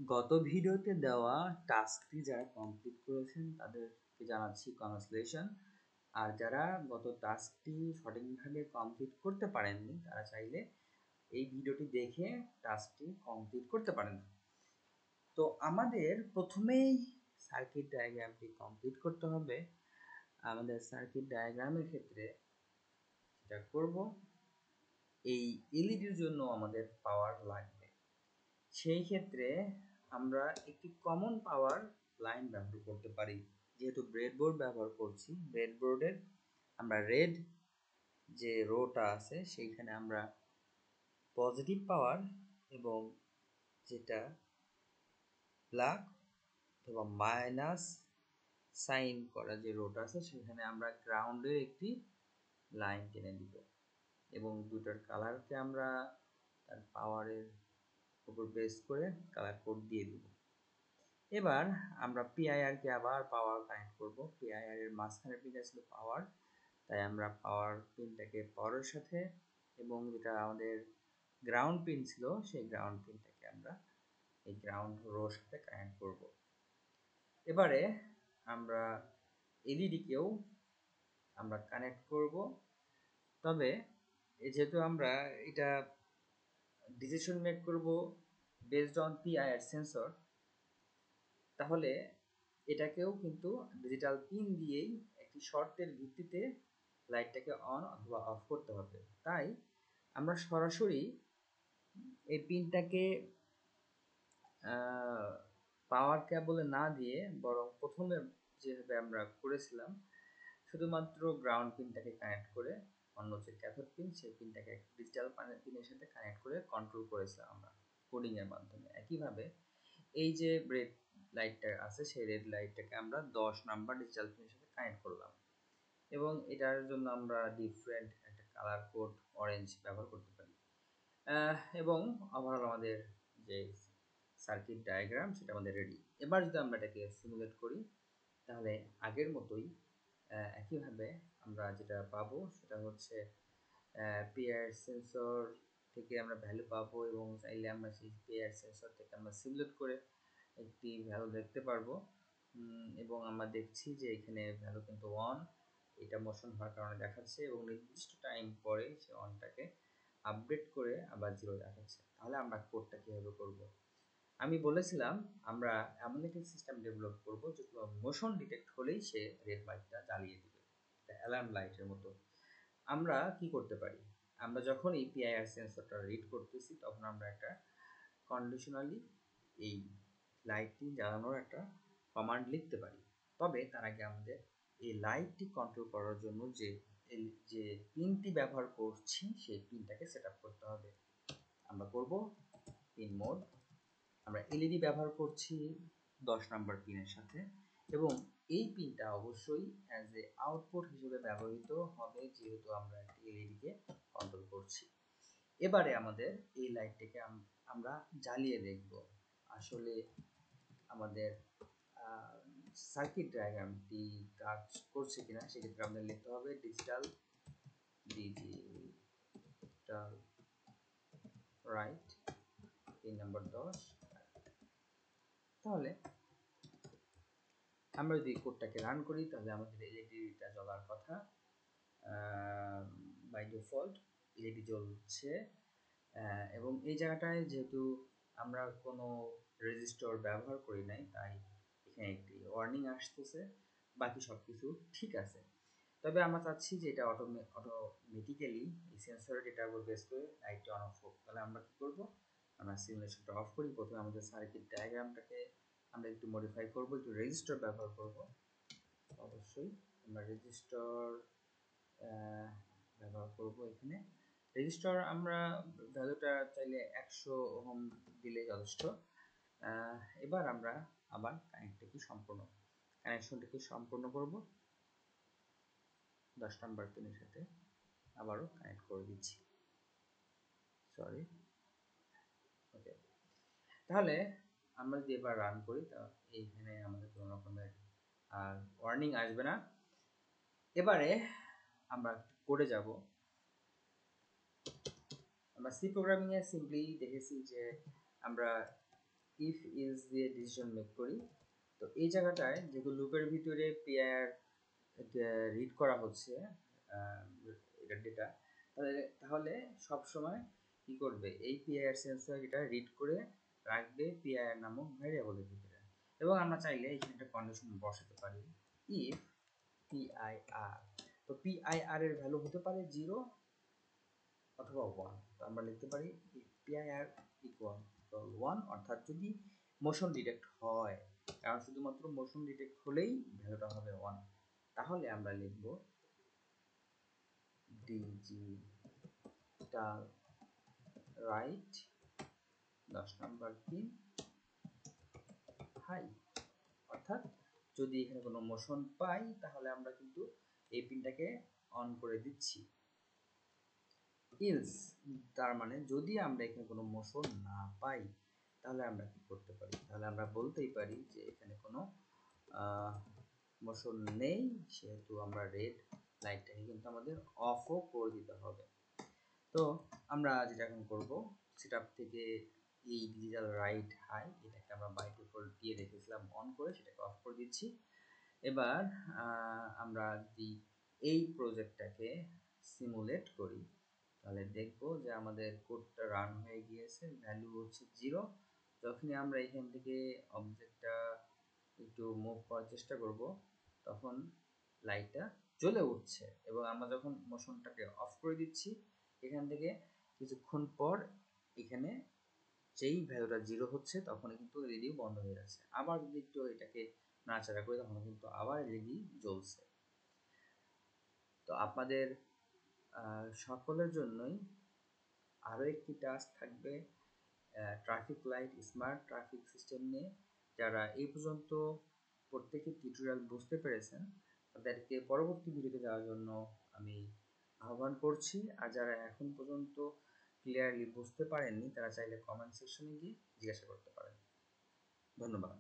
গত ভিডিওতে দেওয়া টাস্কটি যারা কমপ্লিট করেছেন তাদেরকে জানাচ্ছি কংগ্রাচুলেশন। আর যারা গত টাস্কটি সঠিকভাবে কমপ্লিট করতে পারেননি তারা চাইলে এই ভিডিওটি দেখে টাস্কটি কমপ্লিট করতে পারেন। তো আমাদের প্রথমেই সার্কিট ডায়াগ্রামটি কমপ্লিট করতে হবে। আমাদের সার্কিট ডায়াগ্রামের ক্ষেত্রে যেটা করব, এই এলইডির জন্য আমাদের পাওয়ার লাগবে। সেই ক্ষেত্রে আমরা একটি কমন পাওয়ার লাইন ব্যবহার করতে পারি। যেহেতু ব্রেডবোর্ড ব্যবহার করছি, ব্রেডবোর্ডের আমরা রেড যে রোটা আছে সেইখানে আমরা পজিটিভ পাওয়ার এবং যেটা ব্ল্যাক অথবা মাইনাস সাইন করা যে রোটা আছে সেখানে আমরা গ্রাউন্ডের একটি লাইন টেনে দিব এবং দুটার কালারকে আমরা তার পাওয়ারের উপর বেস করে কালার কোড দিয়ে দিব। এবার আমরা পিআইআরকে আবার পাওয়ার কানেক্ট করব। পিআইআর এর মাঝখানে পিনটা ছিল পাওয়ার, তাই আমরা পাওয়ার পিনটাকে পাওয়ারের সাথে এবং যেটা আমাদের গ্রাউন্ড পিন ছিল সেই গ্রাউন্ড পিনটাকে আমরা এই গ্রাউন্ড রোর সাথে কানেক্ট করব। এবারে আমরা এলইডিকেও আমরা কানেক্ট করব। তবে যেহেতু আমরা এটা ডিসিশন মেক করব বেসড অন পিআইআর সেন্সর, তাহলে এটাকেও কিন্তু ডিজিটাল পিন দিয়েই একটি শর্তের ভিত্তিতে লাইটটাকে অন অথবা অফ করতে হবে। তাই আমরা সরাসরি এই পিনটাকে পাওয়ার কেবলে না দিয়ে বরং প্রথমে যেভাবে আমরা করেছিলাম শুধুমাত্র গ্রাউন্ড পিনটাকে কানেক্ট করে অন্য যে ক্যাথোড পিন সেই পিনটাকে ডিজিটাল পিনের সাথে কানেক্ট করে কন্ট্রোল করেছিলাম আমরা কোডিংয়ের মাধ্যমে। একইভাবে এই যে রেড লাইটটা আছে সেই রেড লাইটটাকে আমরা 10 নাম্বার ডিজিটাল পিনের সাথে কানেক্ট করলাম এবং এটার জন্য আমরা ডিফারেন্ট একটা কালার কোড অরেঞ্জ ব্যবহার করতে পারি। এবং ওভারঅল আমাদের যে সার্কিট ডায়াগ্রাম সেটা আমাদের রেডি। এবার যদি আমরা এটাকে সিমুলেট করি তাহলে আগের মতোই একইভাবে আমরা যেটা পাবো সেটা হচ্ছে পিআইআর সেন্সর থেকে আমরা ভ্যালু পাবো এবং চাইলে আমরা সেই পিআইআর সেন্সর থেকে আমরা সিমুলেট করে একটি ভ্যালু দেখতে পারবো এবং আমরা দেখছি যে এখানে ভ্যালু কিন্তু 1, এটা মোশন হওয়ার কারণে দেখাচ্ছে এবং নির্দিষ্ট টাইম পরে সে অনটাকে আপডেট করে আবার 0 দেখাচ্ছে। তাহলে আমরা কোডটা কীভাবে করব? আমি বলেছিলাম আমরা এমন একটি সিস্টেম ডেভেলপ করব যেগুলো মোশন ডিটেক্ট হলেই সে রেড লাইটটা জ্বালিয়ে দিবে, এটা অ্যালার্ম লাইটের মতো। আমরা কি করতে পারি? আমরা যখন এই পিআইআর সেন্সরটা রিড করতেছি তখন আমরা একটা কন্ডিশনালি এই লাইটটি জ্বালানোর একটা কমান্ড লিখতে পারি। তবে তার আগে আমাদের এই লাইটটি কন্ট্রোল করার জন্য যে পিনটি ব্যবহার করছি সেই পিনটাকে সেট আপ করতে হবে। আমরা করব পিন মোড। আমরা এলইডি ব্যবহার করছি 10 নাম্বার পিনের সাথে এবং এই পিনটা অবশ্যই অ্যাজ এ আউটপুট হিসেবে ব্যবহৃত হবে যেহেতু আমরা একটি এলইডিকে কন্ট্রোল করছি। এবারে আমাদের এই লাইটটাকে আমরা জ্বালিয়ে দেখব আসলে আমাদের সার্কিট ডায়াগ্রামটি কাজ করছে কিনা। সেক্ষেত্রে আমাদের লিখতে হবে ডিজিটাল রাইট পিন নাম্বার 10। তাহলে আমরা যদি কোডটাকে রান করি তাহলে আমাদের এলইডিটা জ্বলার কথা। বাই ডিফল্ট এলইডি জ্বলছে এবং এই জায়গাটায় যেহেতু আমরা কোনো রেজিস্টর ব্যবহার করি নাই তাই এখানে একটি ওয়ার্নিং আসতেছে, বাকি সব কিছু ঠিক আছে। তবে আমরা চাচ্ছি যে এটা অটোমেটিক্যালি এই সেন্সরের ডেটার উপর বেস করে লাইটটা অন অফ হোক। তাহলে আমরা কী করবো? আমরা সিমুলেশনটা অফ করি। প্রথমে আমাদের সার্কিট ডায়াগ্রামটাকে আমরা একটু মডিফাই করব, একটু রেজিস্টার ব্যবহার করব। অবশ্যই আমরা রেজিস্টার ব্যবহার করব। এখানে রেজিস্টার আমরা ভ্যালুটা চাইলে 100 ওহম দিলে যথেষ্ট। এবার আমরা আবার কানেকশনটাকে সম্পূর্ণ করব। 10 নাম্বার পিনের সাথে আবারও কানেক্ট করে দিচ্ছি। সরি, ওকে। তাহলে আমরা যদি এবার রান করি তা এইখানে আমাদের কোনো রকমের আর ওয়ার্নিং আসবে না। এবারে আমরা কোডে যাব। আমরা সি প্রোগ্রামিংয়ে সিম্পলি দেখেছি যে আমরা ইফ ইজ দিয়ে ডিসিশন মেক করি, তো এই জায়গাটায় যেগুলো লুপের ভিতরে পিআইআর রিড করা হচ্ছে এটা ডেটা, তাহলে সব সময় কি করবে, এই পিআইআর সেন্সর এটা রিড করে রাখবে পিআইআর নামক ভ্যারিয়েবলের ভিতরে। এবং আমরা চাইলে এখানে একটা কন্ডিশন বসাতে পারি, ইফ পিআইআর, তো পিআইআর এর ভ্যালু হতে পারে 0 অথবা 1। তো আমরা লিখতে পারি পিআইআর ইকুয়াল 1, অর্থাৎ যদি মোশন ডিটেক্ট হয়, কারণ শুধুমাত্র মোশন ডিটেক্ট হলেই ভ্যালুটা হবে 1, তাহলে আমরা লিখব digital write 10 number pin high, অর্থাৎ যদি এখানে কোনো মোশন পাই তাহলে আমরা কিন্তু এই পিনটাকে অন করে দিচ্ছি। ইলস, তার মানে যদি আমরা এখানে কোনো মোশন না পাই তাহলে আমরা কি করতে পারি, তাহলে আমরা বলতেই পারি যে এখানে কোনো মোশন নেই, সেহেতু আমরা রেড লাইটটাকে কিন্তু আমাদের অফও করে দিতে হবে। তো আমরা যেটা এখন করব, সেটআপ থেকে এই ডিজিটাল রাইট হাই এটাকে আমরা বাই ডিফল্ট দিয়ে রেখেছিলাম অন করে, সেটাকে অফ করে দিচ্ছি। এবার আমরা যদি এই প্রজেক্টটাকে সিমুলেট করি তাহলে দেখব যে আমাদের কোডটা রান হয়ে গিয়েছে, ভ্যালু হচ্ছে 0। যখনই আমরা এখান থেকে অবজেক্টটা একটু মুভ করার চেষ্টা করব তখন লাইটটা জ্বলে উঠছে, এবং আমরা যখন মোশনটাকে অফ করে দিচ্ছি এখান থেকে কিছুক্ষণ পর এখানে যেই ভ্যালুটা 0 হচ্ছে তখন কিন্তু এলইডি বন্ধ হয়ে যাচ্ছে। আবার যদি একটু এটাকে নাড়াচাড়া করি তখন কিন্তু আবার এলইডি জ্বলছে। তো আপনাদের সকলের জন্যই আরও একটি টাস্ক থাকবে traffic light smart traffic system নিয়ে। যারা এই পর্যন্ত প্রত্যেকটি টিউটোরিয়াল বুঝতে পেরেছেন তাদেরকে পরবর্তী ভিডিওতে যাওয়ার জন্য আমি আহ্বান করছি, আর যারা এখন পর্যন্ত ক্লিয়ারলি বুঝতে পারেননি তারা চাইলে কমেন্ট সেকশনে গিয়ে জিজ্ঞাসা করতে পারেন। ধন্যবাদ।